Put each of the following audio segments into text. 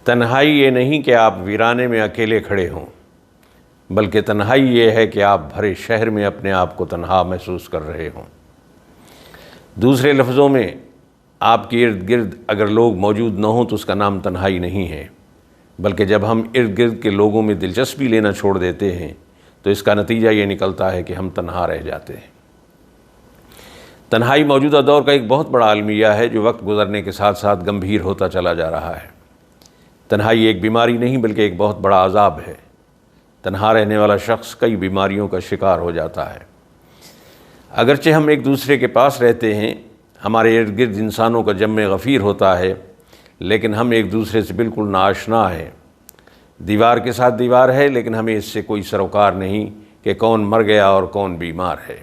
تنہائی یہ نہیں کہ آپ ویرانے میں اکیلے کھڑے ہوں، بلکہ تنہائی یہ ہے کہ آپ بھرے شہر میں اپنے آپ کو تنہا محسوس کر رہے ہوں۔ دوسرے لفظوں میں، آپ کے ارد گرد اگر لوگ موجود نہ ہوں تو اس کا نام تنہائی نہیں ہے، بلکہ جب ہم ارد گرد کے لوگوں میں دلچسپی لینا چھوڑ دیتے ہیں تو اس کا نتیجہ یہ نکلتا ہے کہ ہم تنہا رہ جاتے ہیں۔ تنہائی موجودہ دور کا ایک بہت بڑا المیہ ہے جو وقت گزرنے کے ساتھ ساتھ گمبھیر ہوتا چلا جا رہا ہے۔ تنہائی ایک بیماری نہیں بلکہ ایک بہت بڑا عذاب ہے۔ تنہا رہنے والا شخص کئی بیماریوں کا شکار ہو جاتا ہے۔ اگرچہ ہم ایک دوسرے کے پاس رہتے ہیں، ہمارے ارد گرد انسانوں کا جمع غفیر ہوتا ہے، لیکن ہم ایک دوسرے سے بالکل ناآشنا ہیں۔ دیوار کے ساتھ دیوار ہے، لیکن ہمیں اس سے کوئی سروکار نہیں کہ کون مر گیا اور کون بیمار ہے۔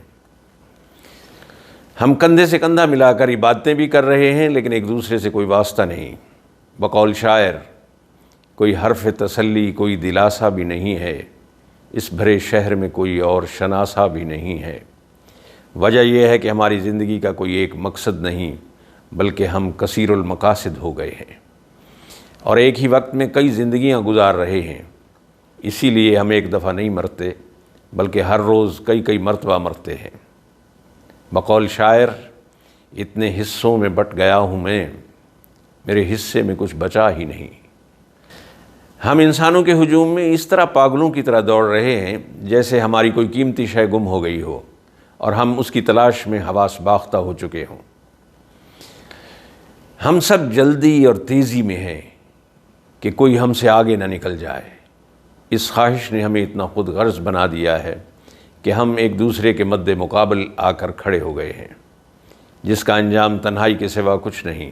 ہم کندھے سے کندھا ملا کر عبادتیں بھی کر رہے ہیں، لیکن ایک دوسرے سے کوئی واسطہ نہیں۔ بقول شاعر، کوئی حرف تسلی، کوئی دلاسا بھی نہیں ہے، اس بھرے شہر میں کوئی اور شناسا بھی نہیں ہے۔ وجہ یہ ہے کہ ہماری زندگی کا کوئی ایک مقصد نہیں، بلکہ ہم کثیر المقاصد ہو گئے ہیں اور ایک ہی وقت میں کئی زندگیاں گزار رہے ہیں۔ اسی لیے ہم ایک دفعہ نہیں مرتے، بلکہ ہر روز کئی کئی مرتبہ مرتے ہیں۔ بقول شاعر، اتنے حصوں میں بٹ گیا ہوں میں، میرے حصے میں کچھ بچا ہی نہیں۔ ہم انسانوں کے ہجوم میں اس طرح پاگلوں کی طرح دوڑ رہے ہیں جیسے ہماری کوئی قیمتی شے گم ہو گئی ہو اور ہم اس کی تلاش میں حواس باختہ ہو چکے ہوں۔ ہم سب جلدی اور تیزی میں ہیں کہ کوئی ہم سے آگے نہ نکل جائے۔ اس خواہش نے ہمیں اتنا خود غرض بنا دیا ہے کہ ہم ایک دوسرے کے مد مقابل آ کر کھڑے ہو گئے ہیں، جس کا انجام تنہائی کے سوا کچھ نہیں۔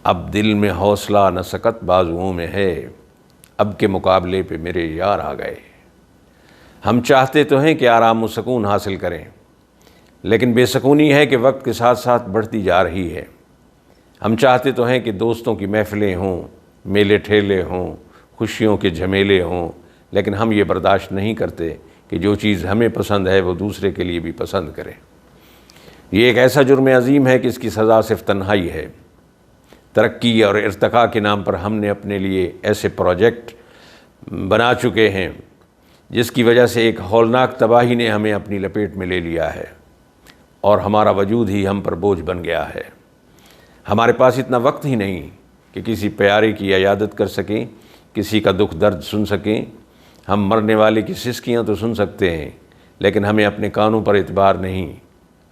اب دل میں حوصلہ نہ سکت بازوؤں میں ہے، اب کے مقابلے پہ میرے یار آ گئے۔ ہم چاہتے تو ہیں کہ آرام و سکون حاصل کریں، لیکن بے سکونی ہے کہ وقت کے ساتھ ساتھ بڑھتی جا رہی ہے۔ ہم چاہتے تو ہیں کہ دوستوں کی محفلیں ہوں، میلے ٹھیلے ہوں، خوشیوں کے جھمیلے ہوں، لیکن ہم یہ برداشت نہیں کرتے کہ جو چیز ہمیں پسند ہے وہ دوسرے کے لیے بھی پسند کرے۔ یہ ایک ایسا جرم عظیم ہے کہ اس کی سزا صرف تنہائی ہے۔ ترقی اور ارتقاء کے نام پر ہم نے اپنے لیے ایسے پروجیکٹ بنا چکے ہیں جس کی وجہ سے ایک ہولناک تباہی نے ہمیں اپنی لپیٹ میں لے لیا ہے اور ہمارا وجود ہی ہم پر بوجھ بن گیا ہے۔ ہمارے پاس اتنا وقت ہی نہیں کہ کسی پیارے کی عیادت کر سکیں، کسی کا دکھ درد سن سکیں۔ ہم مرنے والے کی سسکیاں تو سن سکتے ہیں، لیکن ہمیں اپنے کانوں پر اعتبار نہیں۔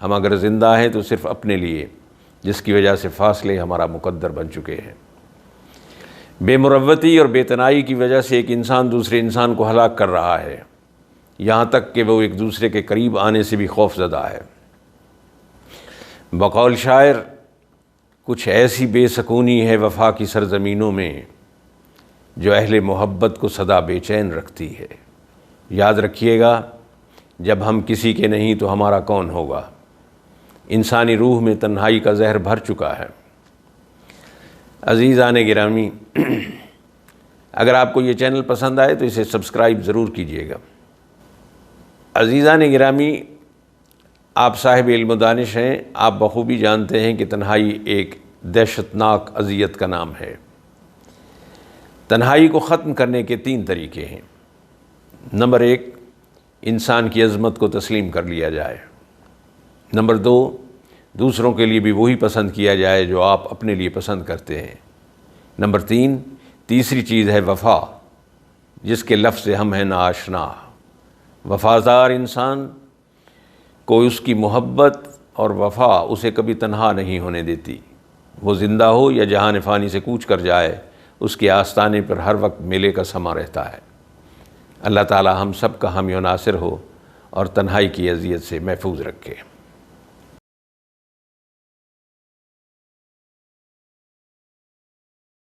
ہم اگر زندہ ہیں تو صرف اپنے لیے، جس کی وجہ سے فاصلے ہمارا مقدر بن چکے ہیں۔ بے مروتی اور بے تنائی کی وجہ سے ایک انسان دوسرے انسان کو ہلاک کر رہا ہے، یہاں تک کہ وہ ایک دوسرے کے قریب آنے سے بھی خوف زدہ ہے۔ بقول شاعر، کچھ ایسی بے سکونی ہے وفا کی سرزمینوں میں جو اہل محبت کو سدا بے چین رکھتی ہے۔ یاد رکھیے گا، جب ہم کسی کے نہیں تو ہمارا کون ہوگا۔ انسانی روح میں تنہائی کا زہر بھر چکا ہے۔ عزیزان گرامی، اگر آپ کو یہ چینل پسند آئے تو اسے سبسکرائب ضرور کیجیے گا۔ عزیزان گرامی، آپ صاحب علم و دانش ہیں، آپ بخوبی جانتے ہیں کہ تنہائی ایک دہشتناک اذیت کا نام ہے۔ تنہائی کو ختم کرنے کے 3 طریقے ہیں۔ نمبر 1، انسان کی عظمت کو تسلیم کر لیا جائے۔ نمبر 2، دوسروں کے لیے بھی وہی پسند کیا جائے جو آپ اپنے لیے پسند کرتے ہیں۔ نمبر 3، تیسری چیز ہے وفا، جس کے لفظ سے ہم ہیں ناآشنا۔ وفادار انسان کو اس کی محبت اور وفا اسے کبھی تنہا نہیں ہونے دیتی۔ وہ زندہ ہو یا جہان فانی سے کوچ کر جائے، اس کے آستانے پر ہر وقت میلے کا سما رہتا ہے۔ اللہ تعالی ہم سب کا حامی و ناصر ہو اور تنہائی کی اذیت سے محفوظ رکھے۔